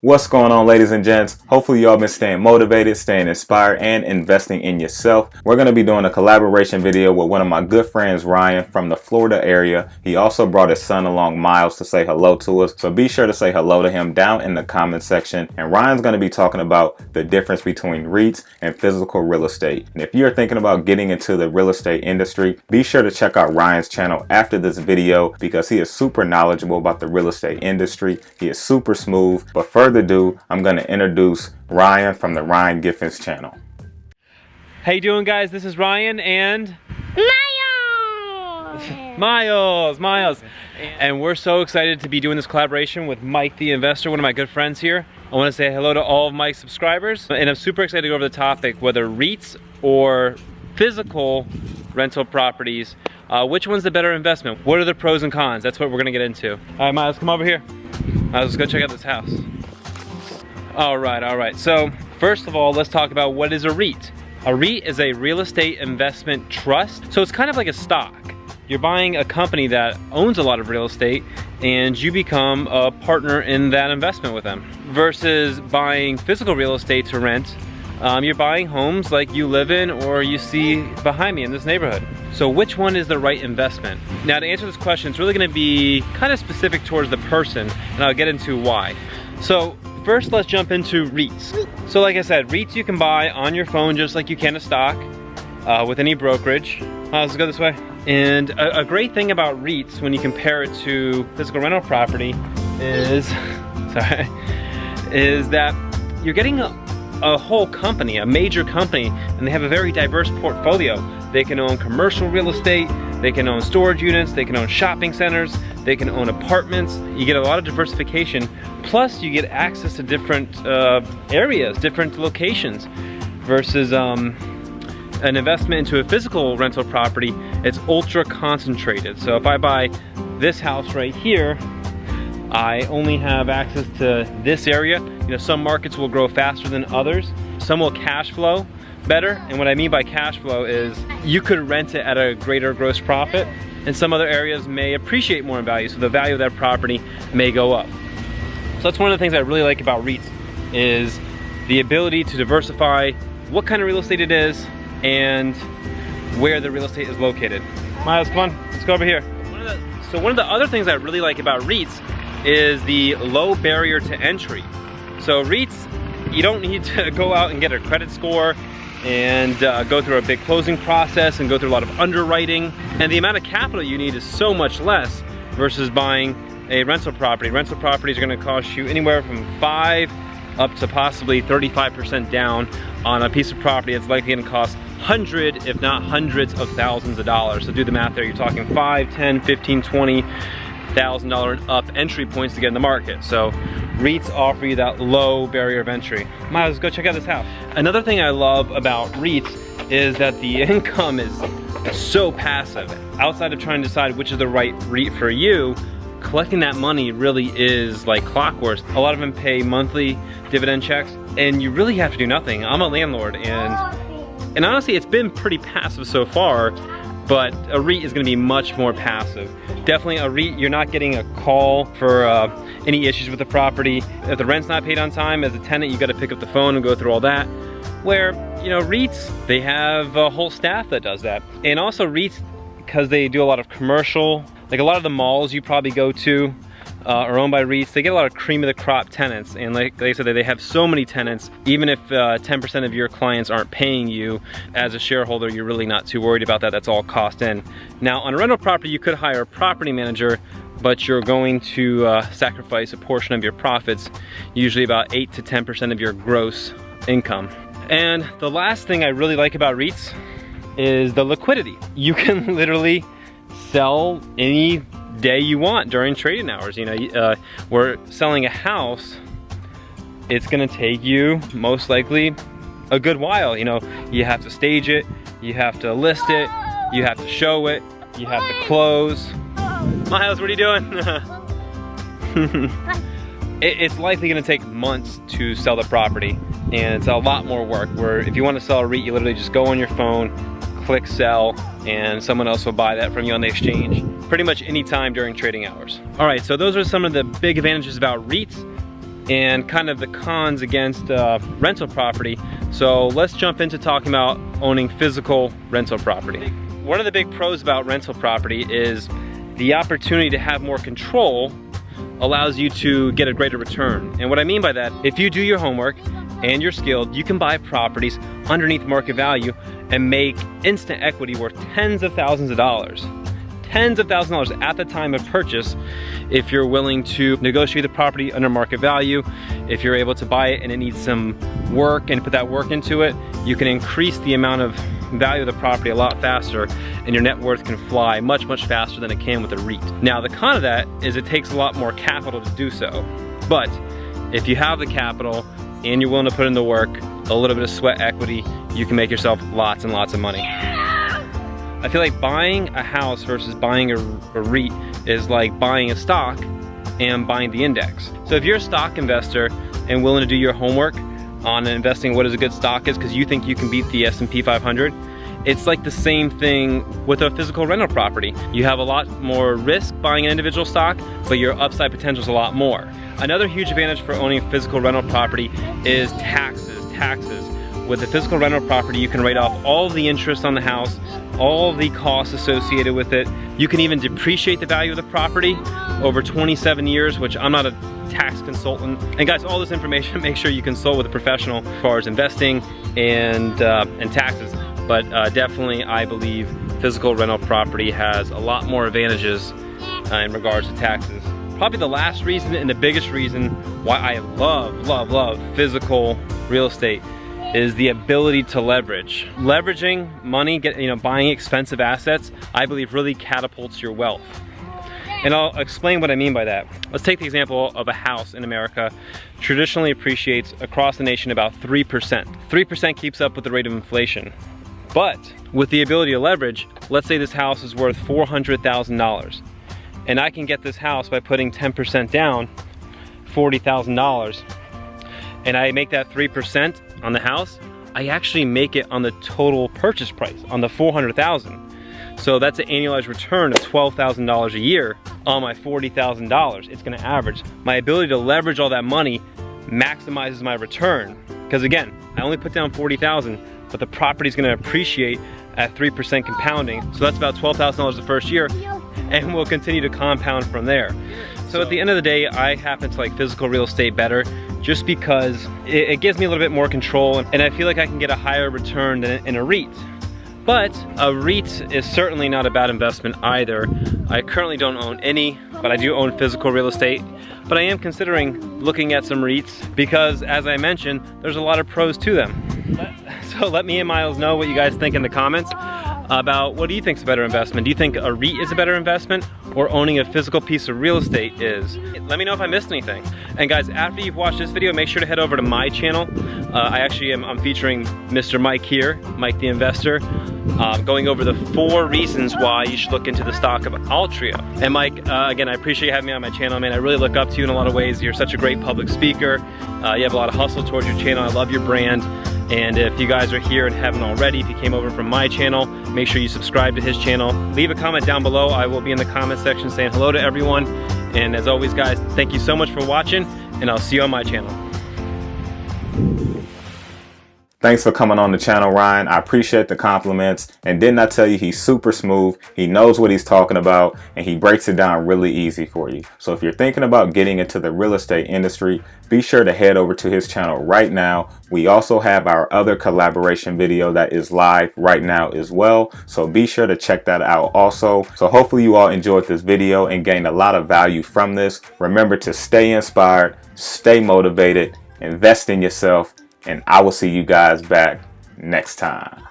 What's going on, ladies and gents? Hopefully y'all been staying motivated, staying inspired, and investing in yourself. We're going to be doing a collaboration video with one of my good friends, Ryan, from the Florida area. He also brought his son along, Miles, to say hello to us. So be sure to say hello to him down in the comment section. And Ryan's going to be talking about the difference between REITs and physical real estate. And if you're thinking about getting into the real estate industry, be sure to check out Ryan's channel after this video because he is super knowledgeable about the real estate industry. He is super smooth. But further ado, I'm going to introduce Ryan from the Ryan Giffan's channel. How you doing, guys? This is Ryan and Miles. And we're so excited to be doing this collaboration with Mike the investor, one of my good friends here. I want to say hello to all of Mike's subscribers, and I'm super excited to go over the topic, whether REITs or physical rental properties, which one's the better investment? What are the pros and cons? That's what we're gonna get into. All right, Miles, come over here. Let's go check out this house. All right. So first of all, let's talk about what is a REIT. A REIT is a real estate investment trust. So it's kind of like a stock. You're buying a company that owns a lot of real estate and you become a partner in that investment with them. Versus buying physical real estate to rent, you're buying homes like you live in or you see behind me in this neighborhood. So which one is the right investment? Now, to answer this question, it's really gonna be kind of specific towards the person, and I'll get into why. So first, let's jump into REITs. So like I said, REITs you can buy on your phone just like you can a stock with any brokerage. Let's go this way. And a great thing about REITs when you compare it to physical rental property is, is that you're getting a whole company, a major company, and they have a very diverse portfolio. They can own commercial real estate, they can own storage units, they can own shopping centers, they can own apartments. You get a lot of diversification, plus you get access to different areas, different locations, versus an investment into a physical rental property. It's ultra concentrated. So if I buy this house right here, I only have access to this area. You know, some markets will grow faster than others. Some will cash flow better. And what I mean by cash flow is you could rent it at a greater gross profit, and some other areas may appreciate more in value. So the value of that property may go up. So that's one of the things I really like about REITs, is the ability to diversify what kind of real estate it is and where the real estate is located. Miles, come on, let's go over here. So one of the other things I really like about REITs is the low barrier to entry. So REITs, you don't need to go out and get a credit score and go through a big closing process and go through a lot of underwriting. And the amount of capital you need is so much less versus buying a rental property. Rental properties are gonna cost you anywhere from 5 up to possibly 35% down on a piece of property. It's likely gonna cost hundreds, if not hundreds of thousands of dollars. So do the math there. You're talking 5, 10, 15, 20 $1,000 and up entry points to get in the market. So REITs offer you that low barrier of entry. Might as well go check out this house. Another thing I love about REITs is that the income is so passive. Outside of trying to decide which is the right REIT for you, collecting that money really is like clockwork. A lot of them pay monthly dividend checks and you really have to do nothing. I'm a landlord and honestly it's been pretty passive so far, but a REIT is gonna be much more passive. Definitely a REIT, you're not getting a call for any issues with the property. If the rent's not paid on time, as a tenant, you gotta pick up the phone and go through all that. Where, you know, REITs, they have a whole staff that does that. And also REITs, because they do a lot of commercial, like a lot of the malls you probably go to are owned by REITs. They get a lot of cream of the crop tenants, and like I said, they have so many tenants. Even if 10% of your clients aren't paying you as a shareholder, you're really not too worried about that. That's all cost in. Now on a rental property, you could hire a property manager, but you're going to sacrifice a portion of your profits, usually about 8 to 10% of your gross income. And the last thing I really like about REITs is the liquidity. You can literally sell any day you want during trading hours. You know, we're selling a house, it's gonna take you most likely a good while. You know, you have to stage it, you have to list it, you have to show it, you have to close. Miles, what are you doing? It's likely gonna take months to sell the property, and it's a lot more work. Where if you want to sell a REIT, you literally just go on your phone, click sell, and someone else will buy that from you on the exchange pretty much any time during trading hours. All right, so those are some of the big advantages about REITs. and kind of the cons against rental property. So let's jump into talking about owning physical rental property. One of the big pros about rental property is the opportunity to have more control allows you to get a greater return. And what I mean by that, if you do your homework and you're skilled, you can buy properties underneath market value and make instant equity worth tens of thousands of dollars. Tens of thousands of dollars at the time of purchase if you're willing to negotiate the property under market value. If you're able to buy it and it needs some work and put that work into it, you can increase the amount of value of the property a lot faster, and your net worth can fly much, much faster than it can with a REIT. Now, the con of that is it takes a lot more capital to do so. But if you have the capital and you're willing to put in the work, a little bit of sweat equity, you can make yourself lots and lots of money. I feel like buying a house versus buying a REIT is like buying a stock and buying the index. So if you're a stock investor and willing to do your homework on investing what is a good stock is because you think you can beat the S&P 500, it's like the same thing with a physical rental property. You have a lot more risk buying an individual stock, but your upside potential is a lot more. Another huge advantage for owning physical rental property is taxes. With a physical rental property, you can write off all the interest on the house, all the costs associated with it. You can even depreciate the value of the property over 27 years, which I'm not a tax consultant. And guys, all this information, make sure you consult with a professional as far as investing and taxes. But definitely, I believe physical rental property has a lot more advantages in regards to taxes. Probably the last reason and the biggest reason why I love physical real estate is the ability to leverage. Leveraging money, buying expensive assets, I believe really catapults your wealth. And I'll explain what I mean by that. Let's take the example of a house in America. Traditionally appreciates across the nation about 3%. 3% keeps up with the rate of inflation. But with the ability to leverage, let's say this house is worth $400,000. And I can get this house by putting 10% down, $40,000. And I make that 3% on the house, I actually make it on the total purchase price, on the $400,000. So that's an annualized return of $12,000 a year on my $40,000. It's gonna average. My ability to leverage all that money maximizes my return. Because again, I only put down $40,000, but the property's gonna appreciate at 3% compounding. So that's about $12,000 the first year, and we'll continue to compound from there. So at the end of the day, I happen to like physical real estate better just because it gives me a little bit more control, and I feel like I can get a higher return than in a REIT. But a REIT is certainly not a bad investment either. I currently don't own any, but I do own physical real estate. But I am considering looking at some REITs because, as I mentioned, there's a lot of pros to them. So let me and Miles know what you guys think in the comments about what do you think is a better investment. Do you think a REIT is a better investment or owning a physical piece of real estate is? Let me know if I missed anything. And guys, after you've watched this video, make sure to head over to my channel. I'm featuring Mr. Mike here, Mike the Investor, going over the 4 reasons why you should look into the stock of Altria. And Mike, again, I appreciate you having me on my channel, man. I really look up to you in a lot of ways. You're such a great public speaker. You have a lot of hustle towards your channel. I love your brand. And if you guys are here and haven't already, if you came over from my channel, make sure you subscribe to his channel. Leave a comment down below. I will be in the comment section saying hello to everyone. And as always, guys, thank you so much for watching, and I'll see you on my channel. Thanks for coming on the channel, Ryan. I appreciate the compliments. And didn't I tell you he's super smooth? He knows what he's talking about, and he breaks it down really easy for you. So if you're thinking about getting into the real estate industry, be sure to head over to his channel right now. We also have our other collaboration video that is live right now as well. So be sure to check that out also. So hopefully you all enjoyed this video and gained a lot of value from this. Remember to stay inspired, stay motivated, invest in yourself, and I will see you guys back next time.